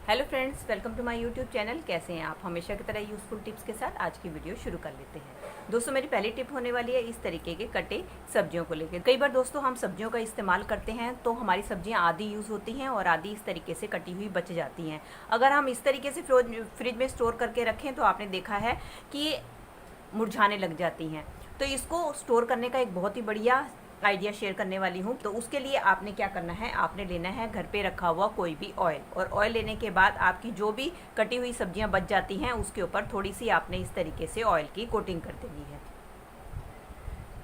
Hello friends, welcome to my YouTube channel. कैसे हैं आप? हमेशा की तरह यूज़फुल टिप्स के साथ आज की वीडियो शुरू कर लेते हैं। दोस्तों, मेरी पहली टिप होने वाली है इस तरीके के कटे सब्जियों को लेकर। कई बार दोस्तों हम सब्जियों का इस्तेमाल करते हैं तो हमारी सब्जियां आधी यूज़ होती हैं और आधी इस तरीके से कटी हुई बच जाती हैं। अगर हम इस तरीके से फ्रिज में स्टोर करके रखें तो आपने देखा है कि ये मुरझाने लग जाती हैं। तो इसको स्टोर करने का एक बहुत ही बढ़िया आइडिया शेयर करने वाली हूँ। तो उसके लिए आपने क्या करना है, आपने लेना है घर पे रखा हुआ कोई भी ऑयल, और ऑयल लेने के बाद आपकी जो भी कटी हुई सब्जियां बच जाती हैं उसके ऊपर थोड़ी सी आपने इस तरीके से ऑयल की कोटिंग कर देनी है।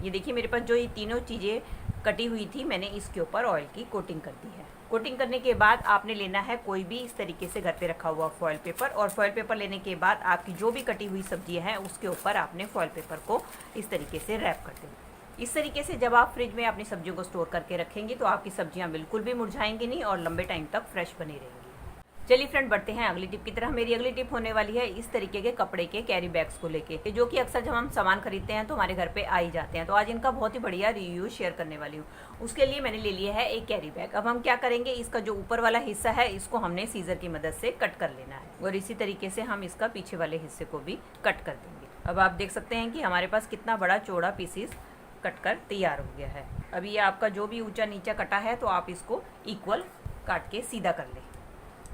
ये देखिए, मेरे पास जो ये तीनों चीज़ें कटी हुई थी, मैंने इसके ऊपर ऑयल की कोटिंग कर दी है। कोटिंग करने के बाद आपने लेना है कोई भी इस तरीके से घर पे रखा हुआ फॉयल पेपर, और फॉयल पेपर लेने के बाद आपकी जो भी कटी हुई सब्जियां हैं उसके ऊपर आपने फॉयल पेपर को इस तरीके से रैप कर देना। इस तरीके से जब आप फ्रिज में अपनी सब्जियों को स्टोर करके रखेंगे तो आपकी सब्जियां बिल्कुल भी मुरझाएंगी नहीं और लंबे टाइम तक फ्रेश बनी रहेंगी। चलिए फ्रेंड, बढ़ते हैं अगली टिप की तरह। मेरी अगली टिप होने वाली है इस तरीके के कपड़े के कैरी बैग्स को लेके, जो कि अक्सर जब हम सामान खरीदते हैं तो हमारे घर पे आ ही जाते हैं। तो आज इनका बहुत ही बढ़िया रिव्यू शेयर करने वाली हूँ। उसके लिए मैंने ले लिया है एक कैरी बैग। अब हम क्या करेंगे, इसका जो ऊपर वाला हिस्सा है इसको हमने सीजर की मदद से कट कर लेना है, और इसी तरीके से हम इसका पीछे वाले हिस्से को भी कट कर देंगे। अब आप देख सकते हैं कि हमारे पास कितना बड़ा चौड़ा पीसीस कट कर तैयार हो गया है। अब ये आपका जो भी ऊंचा नीचा कटा है तो आप इसको इक्वल काट के सीधा कर लें।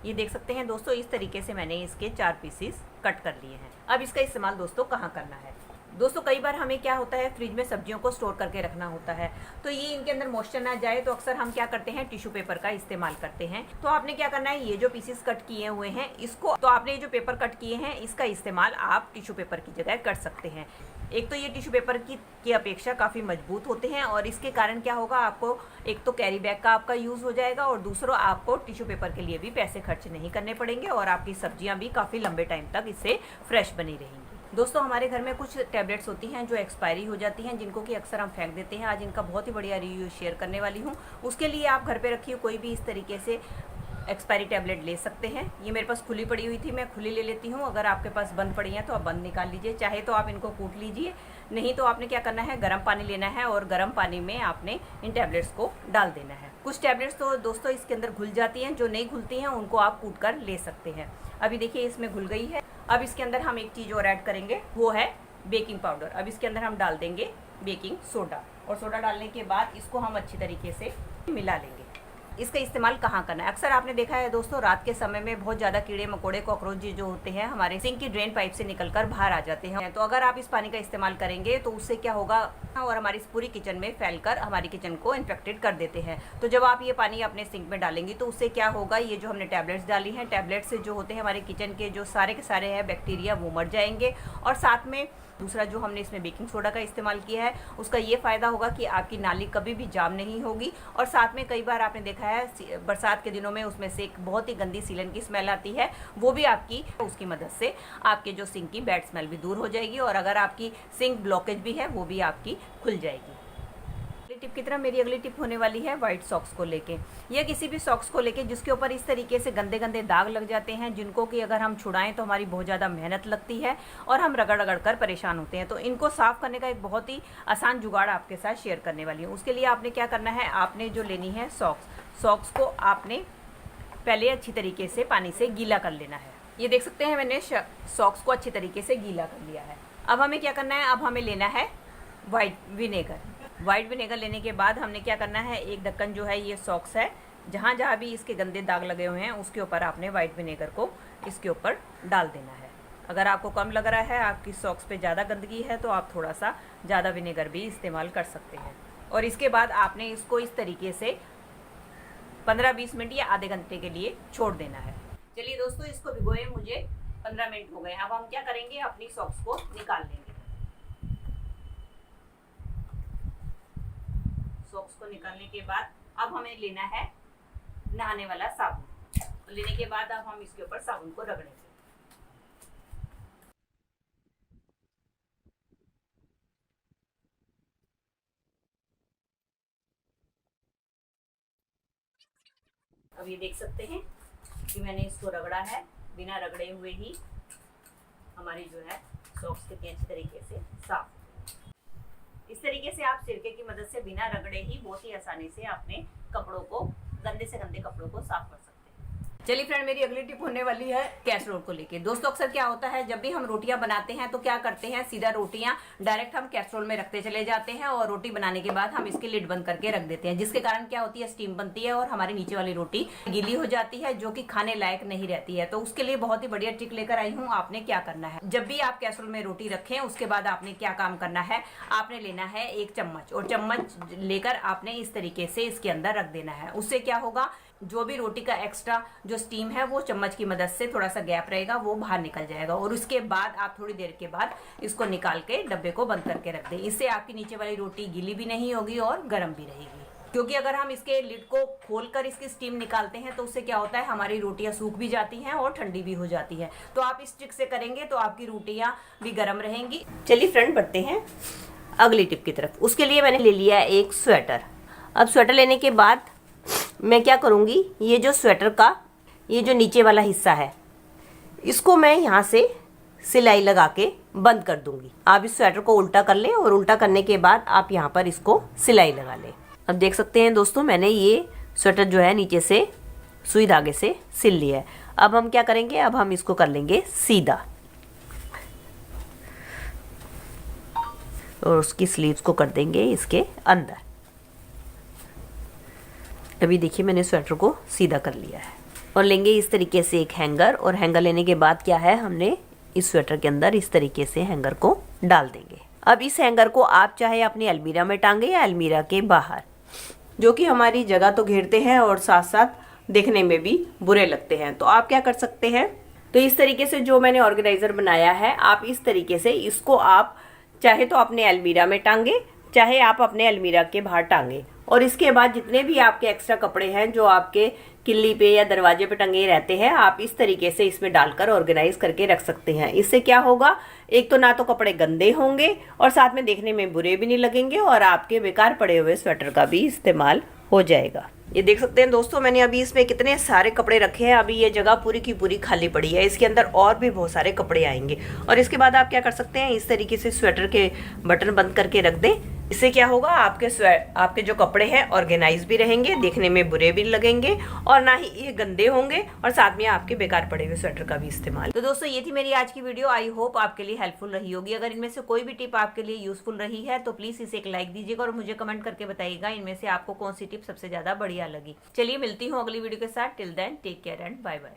ये देख सकते हैं दोस्तों, इस तरीके से मैंने इसके 4 पीसेस कट कर लिए हैं। अब इसका इस्तेमाल दोस्तों कहाँ करना है? दोस्तों, कई बार हमें क्या होता है, फ्रिज में सब्जियों को स्टोर करके रखना होता है, तो ये इनके अंदर मॉइस्चर ना जाए तो अक्सर हम क्या करते हैं, टिश्यू पेपर का इस्तेमाल करते हैं। तो आपने क्या करना है, ये जो पीसेस कट किए हुए हैं इसको, तो आपने ये जो पेपर कट किए हैं इसका इस्तेमाल आप टिश्यू पेपर की जगह कर सकते हैं। एक तो ये टिश्यू पेपर की अपेक्षा काफ़ी मजबूत होते हैं, और इसके कारण क्या होगा, आपको एक तो कैरी बैग का आपका यूज़ हो जाएगा, और दूसरा आपको टिश्यू पेपर के लिए भी पैसे खर्च नहीं करने पड़ेंगे, और आपकी सब्जियां भी काफ़ी लंबे टाइम तक इससे फ्रेश बनी रहेंगी। दोस्तों, हमारे घर में कुछ टैबलेट्स होती हैं जो एक्सपायरी हो जाती हैं, जिनको कि अक्सर हम फेंक देते हैं। आज इनका बहुत ही बढ़िया रिव्यू शेयर करने वाली हूँ। उसके लिए आप घर पे रखिए कोई भी इस तरीके से एक्सपायरी टैबलेट ले सकते हैं। ये मेरे पास खुली पड़ी हुई थी, मैं खुली ले लेती हूँ। अगर आपके पास बंद पड़ी हैं तो आप बंद निकाल लीजिए, चाहे तो आप इनको कूट लीजिए, नहीं तो आपने क्या करना है, गर्म पानी लेना है और गर्म पानी में आपने इन टैबलेट्स को डाल देना है। कुछ टैबलेट्स तो दोस्तों इसके अंदर घुल जाती हैं, जो नहीं घुलती हैं उनको आप कूट कर ले सकते हैं। अभी देखिए, इसमें घुल गई है। अब इसके अंदर हम एक चीज़ और ऐड करेंगे, वो है बेकिंग पाउडर। अब इसके अंदर हम डाल देंगे बेकिंग सोडा, और सोडा डालने के बाद इसको हम अच्छी तरीके से मिला लेंगे। इसका इस्तेमाल कहाँ करना है? अक्सर आपने देखा है दोस्तों, रात के समय में बहुत ज़्यादा कीड़े मकोड़े कॉकरोच जो होते हैं हमारे सिंक की ड्रेन पाइप से निकलकर बाहर आ जाते हैं। तो अगर आप इस पानी का इस्तेमाल करेंगे तो उससे क्या होगा, और हमारी पूरी किचन में फैलकर हमारी किचन को इन्फेक्टेड कर देते हैं। तो जब आप ये पानी अपने सिंक में डालेंगी तो उससे क्या होगा, ये जो हमने टैबलेट्स डाली हैं, टैबलेट से जो होते हैं हमारे किचन के जो सारे के सारे हैं बैक्टीरिया, वो मर जाएंगे। और साथ में दूसरा जो हमने इसमें बेकिंग सोडा का इस्तेमाल किया है, उसका ये फ़ायदा होगा कि आपकी नाली कभी भी जाम नहीं होगी। और साथ में कई बार आपने देखा है बरसात के दिनों में उसमें से एक बहुत ही गंदी सीलन की स्मेल आती है, वो भी आपकी उसकी मदद से आपके जो सिंक की बैड स्मेल भी दूर हो जाएगी, और अगर आपकी सिंक ब्लॉकेज भी है वो भी आपकी खुल जाएगी। टिप की तरह मेरी अगली टिप होने वाली है वाइट सॉक्स को लेके, या किसी भी सॉक्स को लेके जिसके ऊपर इस तरीके से गंदे गंदे दाग लग जाते हैं, जिनको कि अगर हम छुड़ाएं तो हमारी बहुत ज़्यादा मेहनत लगती है और हम रगड़ रगड़ कर परेशान होते हैं। तो इनको साफ़ करने का एक बहुत ही आसान जुगाड़ आपके साथ शेयर करने वाली हूँ। उसके लिए आपने क्या करना है, आपने जो लेनी है सॉक्स को आपने पहले अच्छी तरीके से पानी से गीला कर लेना है। ये देख सकते हैं, मैंने सॉक्स को अच्छी तरीके से गीला कर लिया है। अब हमें क्या करना है, अब हमें लेना है वाइट विनेगर लेने के बाद हमने क्या करना है, एक ढक्कन जो है ये सॉक्स है, जहाँ जहाँ भी इसके गंदे दाग लगे हुए हैं उसके ऊपर आपने वाइट विनेगर को इसके ऊपर डाल देना है। अगर आपको कम लग रहा है, आपकी सॉक्स पे ज़्यादा गंदगी है, तो आप थोड़ा सा ज़्यादा विनेगर भी इस्तेमाल कर सकते हैं। और इसके बाद आपने इसको इस तरीके से 15-20 मिनट या आधे घंटे के लिए छोड़ देना है। चलिए दोस्तों, इसको भिगोए मुझे 15 मिनट हो गए। अब हम क्या करेंगे, अपनी सॉक्स को निकाल लेंगे। सॉक्स को निकालने के बाद अब हमें लेना है नहाने वाला साबुन। लेने के बाद अब हम इसके ऊपर साबुन को रगड़ेंगे। अब ये देख सकते हैं कि मैंने इसको रगड़ा है, बिना रगड़े हुए ही हमारी जो है सॉक्स कितनी अच्छी तरीके से साफ। इस तरीके से आप सिरके की मदद से बिना रगड़े ही बहुत ही आसानी से अपने कपड़ों को, गंदे से गंदे कपड़ों को साफ कर सकते हैं। चलिए फ्रेंड, मेरी अगली टिप होने वाली है कैसरोल को लेके। दोस्तों अक्सर क्या होता है, जब भी हम रोटियां बनाते हैं तो क्या करते हैं, सीधा रोटियां डायरेक्ट हम कैसरोल में रखते चले जाते हैं और रोटी बनाने के बाद हम इसके लिड बंद करके रख देते हैं, जिसके कारण क्या होती है, स्टीम बनती है और हमारी नीचे वाली रोटी गीली हो जाती है, जो कि खाने लायक नहीं रहती है। तो उसके लिए बहुत ही बढ़िया ट्रिक लेकर आई हूँ। आपने क्या करना है, जब भी आप कैसरोल में रोटी रखें उसके बाद आपने क्या काम करना है, आपने लेना है एक चम्मच, और चम्मच लेकर आपने इस तरीके से इसके अंदर रख देना है। उससे क्या होगा, जो भी रोटी का एक्स्ट्रा जो स्टीम है वो चम्मच की मदद से थोड़ा सा गैप रहेगा, वो बाहर निकल जाएगा। और उसके बाद आप थोड़ी देर के बाद इसको निकाल के डब्बे को बंद करके रख दें। इससे आपकी नीचे वाली रोटी गीली भी नहीं होगी और गर्म भी रहेगी। क्योंकि अगर हम इसके लिड को खोलकर इसकी स्टीम निकालते हैं तो उससे क्या होता है, हमारी रोटियां सूख भी जाती हैं और ठंडी भी हो जाती है। तो आप इस ट्रिक से करेंगे तो आपकी रोटियां भी गर्म रहेंगी। चलिए फ्रेंड, बढ़ते हैं अगली टिप की तरफ। उसके लिए मैंने ले लिया एक स्वेटर। अब स्वेटर लेने के बाद मैं क्या करूँगी, ये जो स्वेटर का ये जो नीचे वाला हिस्सा है, इसको मैं यहाँ से सिलाई लगा के बंद कर दूंगी। आप इस स्वेटर को उल्टा कर लें और उल्टा करने के बाद आप यहाँ पर इसको सिलाई लगा लें। अब देख सकते हैं दोस्तों, मैंने ये स्वेटर जो है नीचे से सुई धागे से सिल लिया है। अब हम क्या करेंगे, अब हम इसको कर लेंगे सीधा और उसकी स्लीव्स को कर देंगे इसके अंदर। अभी देखिए मैंने स्वेटर को सीधा कर लिया है। और लेंगे इस तरीके से एक हैंगर, और हैंगर लेने के बाद क्या है, हमने इस स्वेटर के अंदर इस तरीके से हैंगर को डाल देंगे। अब इस हैंगर को आप चाहे अपनी अलमीरा में टांगे या अलमीरा के बाहर, जो कि हमारी जगह तो घेरते हैं और साथ साथ देखने में भी बुरे लगते हैं। तो आप क्या कर सकते हैं, तो इस तरीके से जो मैंने ऑर्गेनाइजर बनाया है, आप इस तरीके से इसको आप चाहे तो अपने अलमीरा में टांगे, चाहे आप अपने अलमीरा के बाहर टांगे। और इसके बाद जितने भी आपके एक्स्ट्रा कपड़े हैं जो आपके किल्ली पे या दरवाजे पे टंगे रहते हैं, आप इस तरीके से इसमें डालकर ऑर्गेनाइज करके रख सकते हैं। इससे क्या होगा, एक तो ना तो कपड़े गंदे होंगे और साथ में देखने में बुरे भी नहीं लगेंगे और आपके बेकार पड़े हुए स्वेटर का भी इस्तेमाल हो जाएगा। ये देख सकते हैं दोस्तों, मैंने अभी इसमें कितने सारे कपड़े रखे हैं। अभी ये जगह पूरी की पूरी खाली पड़ी है, इसके अंदर और भी बहुत सारे कपड़े आएंगे। और इसके बाद आप क्या कर सकते हैं, इस तरीके से स्वेटर के बटन बंद करके रख दें। इससे क्या होगा, आपके जो कपड़े हैं ऑर्गेनाइज भी रहेंगे, देखने में बुरे भी लगेंगे और ना ही ये गंदे होंगे, और साथ में आपके बेकार पड़े हुए स्वेटर का भी इस्तेमाल। तो दोस्तों ये थी मेरी आज की वीडियो। आई होप आपके लिए हेल्पफुल रही होगी। अगर इनमें से कोई भी टिप आपके लिए यूजफुल रही है तो प्लीज इसे एक लाइक दीजिएगा और मुझे कमेंट करके बताइएगा इनमें से आपको कौन सी टिप सबसे ज्यादा बढ़िया लगी। चलिए मिलती हूँ अगली वीडियो के साथ। Till then take care and bye bye.